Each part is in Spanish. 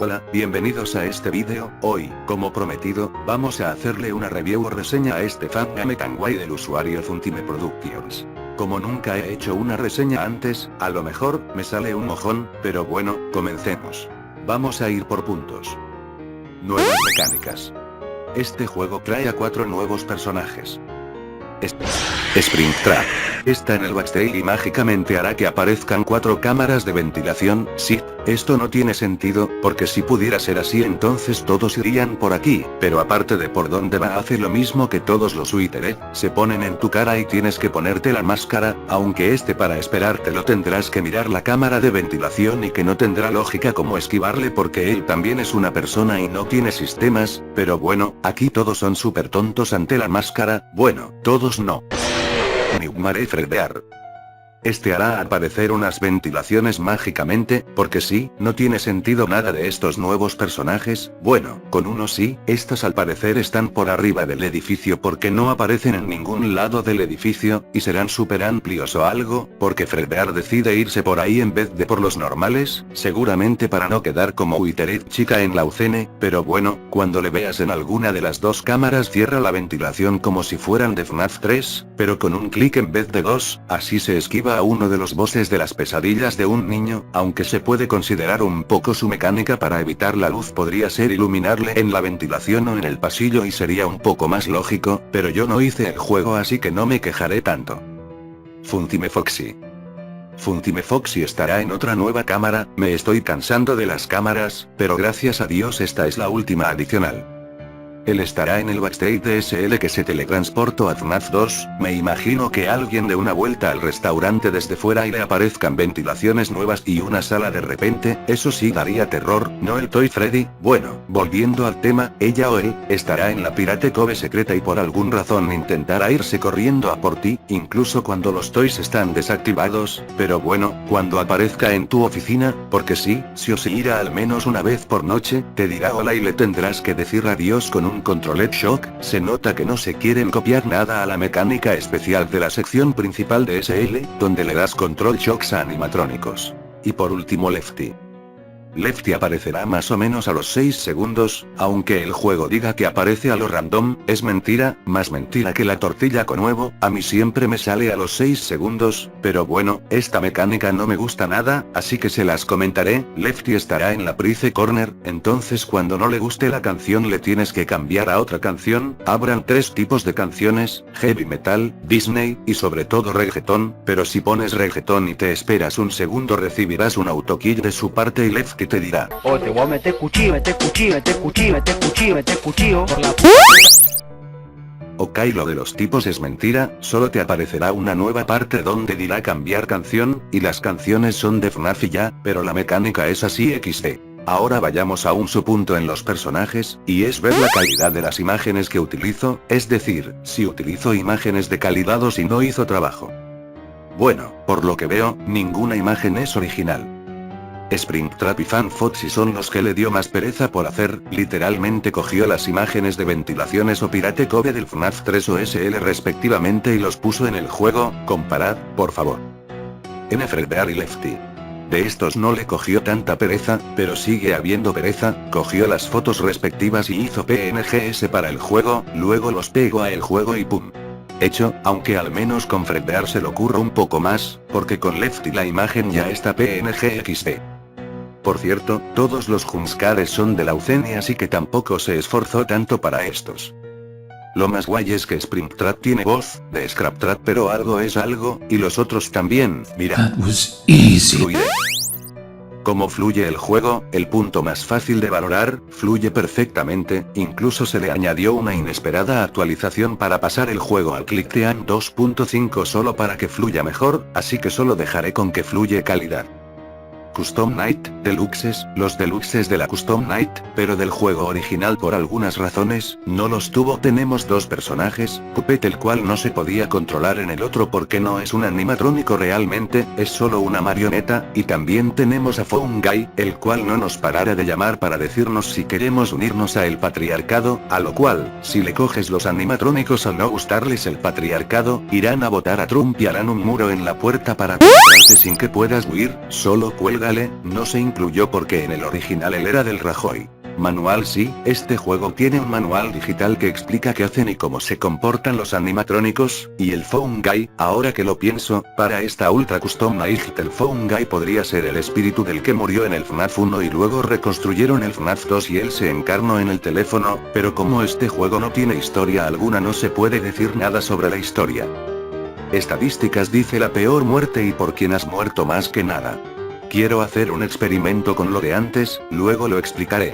Hola, bienvenidos a este vídeo. Hoy, como prometido, vamos a hacerle una review o reseña a este fangame kawaii del usuario Funtime Productions. Como nunca he hecho una reseña antes, a lo mejor me sale un mojón, pero bueno, comencemos. Vamos a ir por puntos. Nuevas mecánicas. Este juego trae a 4 nuevos personajes. Springtrap. Está en el backstage y mágicamente hará que aparezcan 4 cámaras de ventilación. Sí, esto no tiene sentido, porque si pudiera ser así entonces todos irían por aquí, pero aparte de por dónde va hace lo mismo que todos los Wither, se ponen en tu cara y tienes que ponerte la máscara, aunque para esperártelo tendrás que mirar la cámara de ventilación y que no tendrá lógica como esquivarle porque él también es una persona y no tiene sistemas, pero bueno, aquí todos son súper tontos ante la máscara, bueno, todos no. Nigmare Fredbear. Este hará aparecer unas ventilaciones mágicamente, porque sí, no tiene sentido nada de estos nuevos personajes, bueno, con uno sí, estas al parecer están por arriba del edificio porque no aparecen en ningún lado del edificio, y serán súper amplios o algo, porque Fredbear decide irse por ahí en vez de por los normales, seguramente para no quedar como Withered chica en la UCN, pero bueno, cuando le veas en alguna de las dos cámaras cierra la ventilación como si fueran de FNAF 3, pero con un clic en vez de 2, así se esquiva a uno de los bosses de las pesadillas de un niño, aunque se puede considerar un poco su mecánica para evitar la luz podría ser iluminarle en la ventilación o en el pasillo y sería un poco más lógico, pero yo no hice el juego así que no me quejaré tanto. Funtime Foxy. Funtime Foxy estará en otra nueva cámara, me estoy cansando de las cámaras, pero gracias a Dios esta es la última adicional. Él estará en el backstage de SL que se teletransportó a FNAF 2, me imagino que alguien de una vuelta al restaurante desde fuera y le aparezcan ventilaciones nuevas y una sala de repente, eso sí daría terror, ¿no el Toy Freddy? Bueno, volviendo al tema, ella o él, estará en la Pirate Cove secreta y por algún razón intentará irse corriendo a por ti, incluso cuando los toys están desactivados, pero bueno, cuando aparezca en tu oficina, porque sí o sí irá al menos una vez por noche, te dirá hola y le tendrás que decir adiós con un Control Shock, se nota que no se quieren copiar nada a la mecánica especial de la sección principal de SL, donde le das Control Shocks a animatrónicos. Y por último Lefty. Lefty aparecerá más o menos a los 6 segundos, aunque el juego diga que aparece a lo random, es mentira, más mentira que la tortilla con huevo, a mí siempre me sale a los 6 segundos, pero bueno, esta mecánica no me gusta nada, así que se las comentaré. Lefty estará en la Prize Corner, entonces cuando no le guste la canción le tienes que cambiar a otra canción, habrán 3 tipos de canciones, heavy metal, Disney, y sobre todo reggaeton, pero si pones reggaeton y te esperas un segundo recibirás un autokill de su parte y Lefty te dirá: oh, te voy a meter cuchillo, por la Ok, lo de los tipos es mentira, solo te aparecerá una nueva parte donde dirá cambiar canción, y las canciones son de FNAF y ya, pero la mecánica es así XD. Ahora vayamos a un subpunto en los personajes, y es ver la calidad de las imágenes que utilizo, es decir, si utilizo imágenes de calidad o si no hizo trabajo. Bueno, por lo que veo, ninguna imagen es original. Springtrap y FanFoxy son los que le dio más pereza por hacer, literalmente cogió las imágenes de ventilaciones o Pirate Cove del FNAF 3 o SL respectivamente y los puso en el juego, comparad, por favor. Fredbear y Lefty. De estos no le cogió tanta pereza, pero sigue habiendo pereza, cogió las fotos respectivas y hizo PNGs para el juego, luego los pegó a el juego y pum. Hecho, aunque al menos con Fredbear se le ocurra un poco más, porque con Lefty la imagen ya está PNG XD. Por cierto, todos los jumpscares son de la UCN así que tampoco se esforzó tanto para estos. Lo más guay es que Springtrap tiene voz de Scraptrap pero algo es algo, y los otros también, mira. Fluye. Como fluye el juego, el punto más fácil de valorar, fluye perfectamente, incluso se le añadió una inesperada actualización para pasar el juego al ClickTeam 2.5 solo para que fluya mejor, así que solo dejaré con que fluye calidad. Custom Night, Deluxes, los Deluxes de la Custom Night, pero del juego original por algunas razones, no los tuvo. Tenemos 2 personajes, Puppet el cual no se podía controlar en el otro porque no es un animatrónico realmente, es solo una marioneta, y también tenemos a Fungi, el cual no nos parará de llamar para decirnos si queremos unirnos a el patriarcado, a lo cual, si le coges los animatrónicos al no gustarles el patriarcado, irán a votar a Trump y harán un muro en la puerta para controlarte sin que puedas huir, solo cuelga dale, no se incluyó porque en el original él era del Rajoy. Manual sí, este juego tiene un manual digital que explica qué hacen y cómo se comportan los animatrónicos, y el Foungai, ahora que lo pienso, para esta Ultra Custom Night el Foungai podría ser el espíritu del que murió en el FNAF 1 y luego reconstruyeron el FNAF 2 y él se encarnó en el teléfono, pero como este juego no tiene historia alguna no se puede decir nada sobre la historia. Estadísticas dice la peor muerte y por quien has muerto más que nada. Quiero hacer un experimento con lo de antes, luego lo explicaré.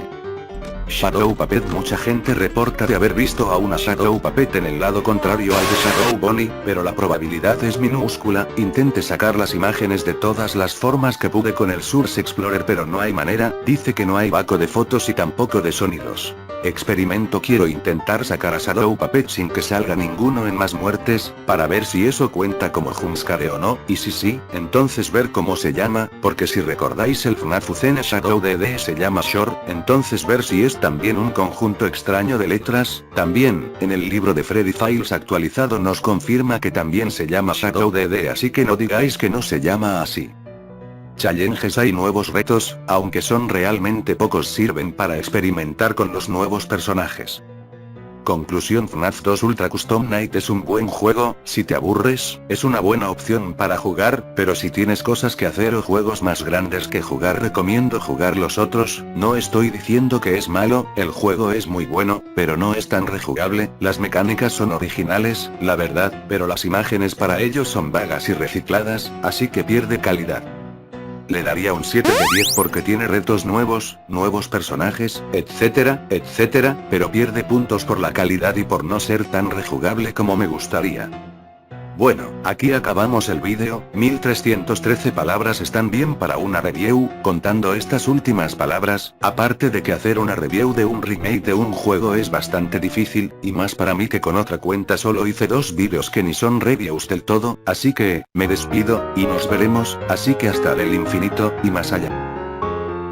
Shadow Puppet. Mucha gente reporta de haber visto a una Shadow Puppet en el lado contrario al de Shadow Bonnie, pero la probabilidad es minúscula. Intenté sacar las imágenes de todas las formas que pude con el Source Explorer pero no hay manera, dice que no hay banco de fotos y tampoco de sonidos. Experimento. Quiero intentar sacar a Shadow Puppet sin que salga ninguno en más muertes, para ver si eso cuenta como jumpscare o no, y si sí, entonces ver cómo se llama, porque si recordáis el FNAF Ucena Shadow DD se llama Shore, entonces ver si es también un conjunto extraño de letras. También, en el libro de Freddy Files actualizado nos confirma que también se llama Shadow DD, así que no digáis que no se llama así. Challenges. Hay nuevos retos, aunque son realmente pocos, sirven para experimentar con los nuevos personajes. Conclusión. FNAF 2 Ultra Custom Night es un buen juego. Si te aburres, es una buena opción para jugar, pero si tienes cosas que hacer o juegos más grandes que jugar recomiendo jugar los otros. No estoy diciendo que es malo, el juego es muy bueno, pero no es tan rejugable. Las mecánicas son originales, la verdad, pero las imágenes para ellos son vagas y recicladas, así que pierde calidad. Le daría un 7 de 10 porque tiene retos nuevos, nuevos personajes, etcétera, etcétera, pero pierde puntos por la calidad y por no ser tan rejugable como me gustaría. Bueno, aquí acabamos el vídeo. 1313 palabras están bien para una review, contando estas últimas palabras, aparte de que hacer una review de un remake de un juego es bastante difícil, y más para mí que con otra cuenta solo hice 2 vídeos que ni son reviews del todo, así que, me despido, y nos veremos, así que hasta el infinito, y más allá.